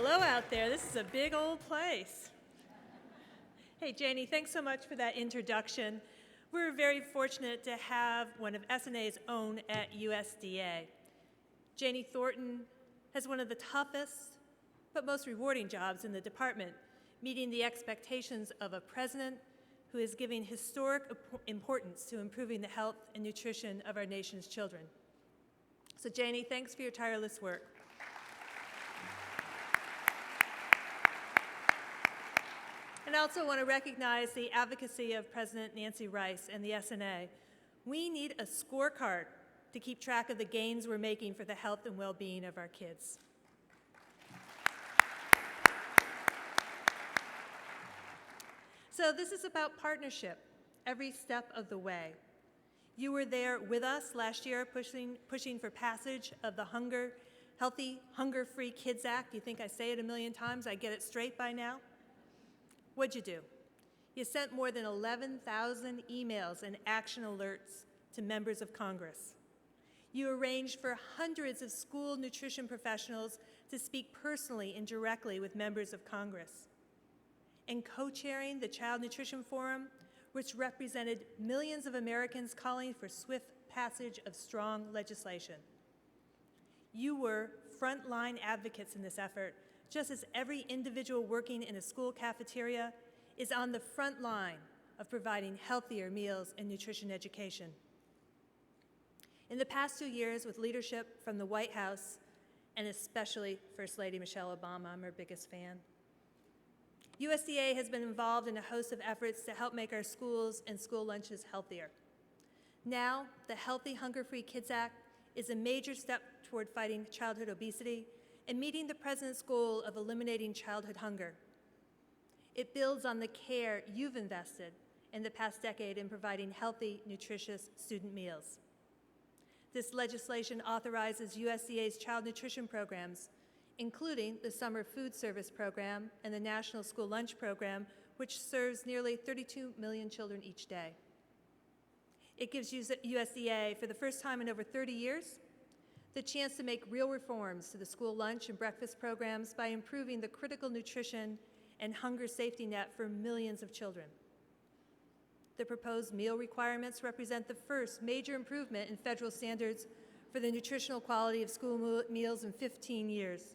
Hello out there. This is a big old place. Hey, Janie, thanks so much for that introduction. We're very fortunate to have one of SNA's own at USDA. Janie Thornton has one of the toughest but most rewarding jobs in the department, meeting the expectations of a president who is giving historic importance to improving the health and nutrition of our nation's children. So Janie, thanks for your tireless work. And I also want to recognize the advocacy of President Nancy Rice and the SNA. We need a scorecard to keep track of the gains we're making for the health and well-being of our kids. So this is about partnership every step of the way. You were there with us last year pushing for passage of the Healthy, Hunger-Free Kids Act. You think I say it a million times? I get it straight by now? What'd you do? You sent more than 11,000 emails and action alerts to members of Congress. You arranged for hundreds of school nutrition professionals to speak personally and directly with members of Congress. And co-chairing the Child Nutrition Forum, which represented millions of Americans calling for swift passage of strong legislation. You were frontline advocates in this effort, just as every individual working in a school cafeteria is on the front line of providing healthier meals and nutrition education. In the past 2 years, with leadership from the White House, and especially First Lady Michelle Obama, I'm her biggest fan, USDA has been involved in a host of efforts to help make our schools and school lunches healthier. Now, the Healthy, Hunger-Free Kids Act is a major step toward fighting childhood obesity and meeting the President's goal of eliminating childhood hunger. It builds on the care you've invested in the past decade in providing healthy, nutritious student meals. This legislation authorizes USDA's child nutrition programs, including the Summer Food Service Program and the National School Lunch Program, which serves nearly 32 million children each day. It gives USDA, for the first time in over 30 years, the chance to make real reforms to the school lunch and breakfast programs by improving the critical nutrition and hunger safety net for millions of children. The proposed meal requirements represent the first major improvement in federal standards for the nutritional quality of school meals in 15 years.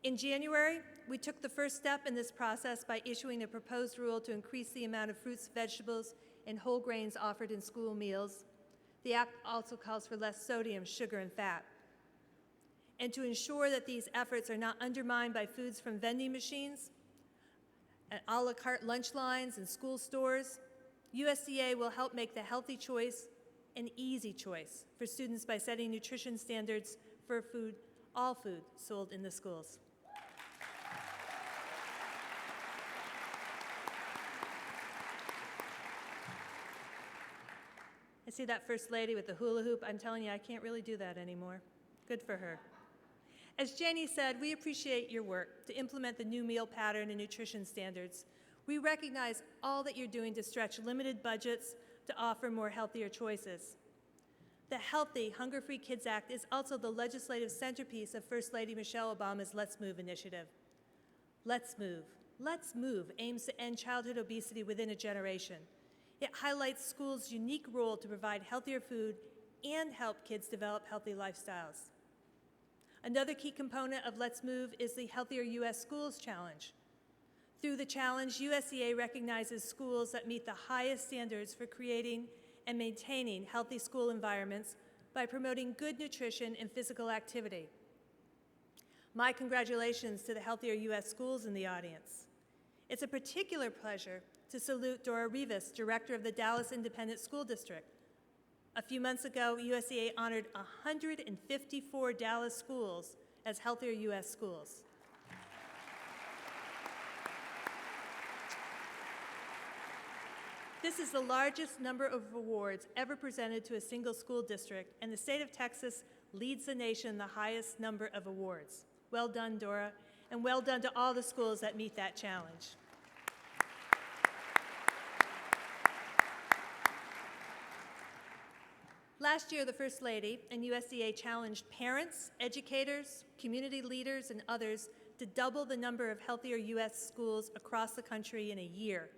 In January, we took the first step in this process by issuing a proposed rule to increase the amount of fruits, vegetables, and whole grains offered in school meals. The act also calls for less sodium, sugar, and fat. And to ensure that these efforts are not undermined by foods from vending machines, and a la carte lunch lines and school stores, USDA will help make the healthy choice an easy choice for students by setting nutrition standards for all food sold in the schools. I see that First Lady with the hula hoop. I'm telling you, I can't really do that anymore. Good for her. As Janie said, we appreciate your work to implement the new meal pattern and nutrition standards. We recognize all that you're doing to stretch limited budgets to offer more healthier choices. The Healthy, Hunger-Free Kids Act is also the legislative centerpiece of First Lady Michelle Obama's Let's Move initiative. Let's Move aims to end childhood obesity within a generation. It highlights schools' unique role to provide healthier food and help kids develop healthy lifestyles. Another key component of Let's Move is the Healthier U.S. Schools Challenge. Through the challenge, USDA recognizes schools that meet the highest standards for creating and maintaining healthy school environments by promoting good nutrition and physical activity. My congratulations to the Healthier U.S. Schools in the audience. It's a particular pleasure to salute Dora Rivas, director of the Dallas Independent School District. A few months ago, USDA honored 154 Dallas schools as Healthier U.S. schools. This is the largest number of awards ever presented to a single school district, and the state of Texas leads the nation in the highest number of awards. Well done, Dora, and well done to all the schools that meet that challenge. Last year, the First Lady and USDA challenged parents, educators, community leaders, and others to double the number of healthier U.S. schools across the country in a year,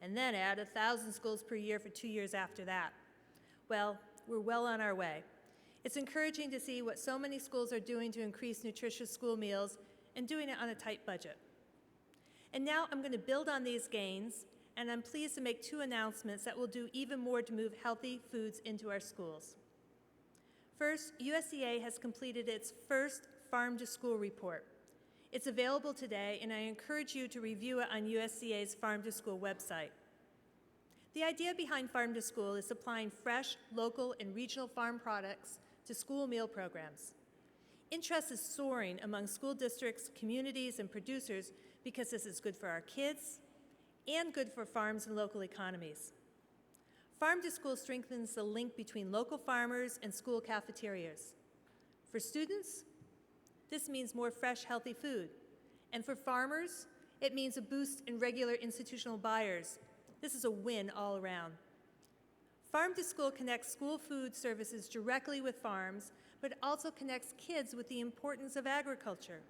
and then add 1,000 schools per year for 2 years after that. Well, we're well on our way. It's encouraging to see what so many schools are doing to increase nutritious school meals and doing it on a tight budget. And now I'm going to build on these gains, and I'm pleased to make 2 announcements that will do even more to move healthy foods into our schools. First, USDA has completed its first Farm to School report. It's available today, and I encourage you to review it on USDA's Farm to School website. The idea behind Farm to School is supplying fresh, local, and regional farm products to school meal programs. Interest is soaring among school districts, communities, and producers because this is good for our kids and good for farms and local economies. Farm to School strengthens the link between local farmers and school cafeterias. For students, this means more fresh, healthy food. And for farmers, it means a boost in regular institutional buyers. This is a win all around. Farm to School connects school food services directly with farms, but it also connects kids with the importance of agriculture.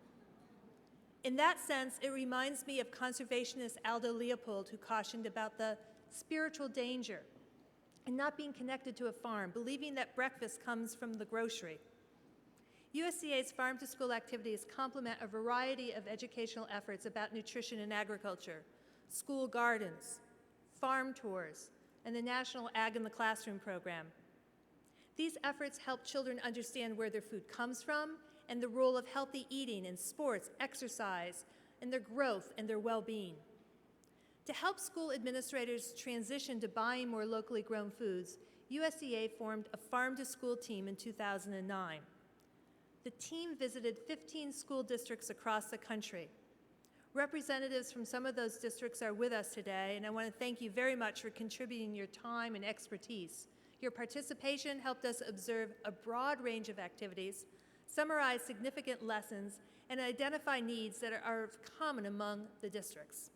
In that sense, it reminds me of conservationist Aldo Leopold, who cautioned about the spiritual danger in not being connected to a farm, believing that breakfast comes from the grocery. USDA's Farm to School activities complement a variety of educational efforts about nutrition and agriculture, school gardens, farm tours, and the National Ag in the Classroom program. These efforts help children understand where their food comes from and the role of healthy eating in sports, exercise, and their growth and their well-being. To help school administrators transition to buying more locally grown foods, USDA formed a Farm to School team in 2009. The team visited 15 school districts across the country. Representatives from some of those districts are with us today, and I want to thank you very much for contributing your time and expertise. Your participation helped us observe a broad range of activities, summarize significant lessons, and identify needs that are common among the districts.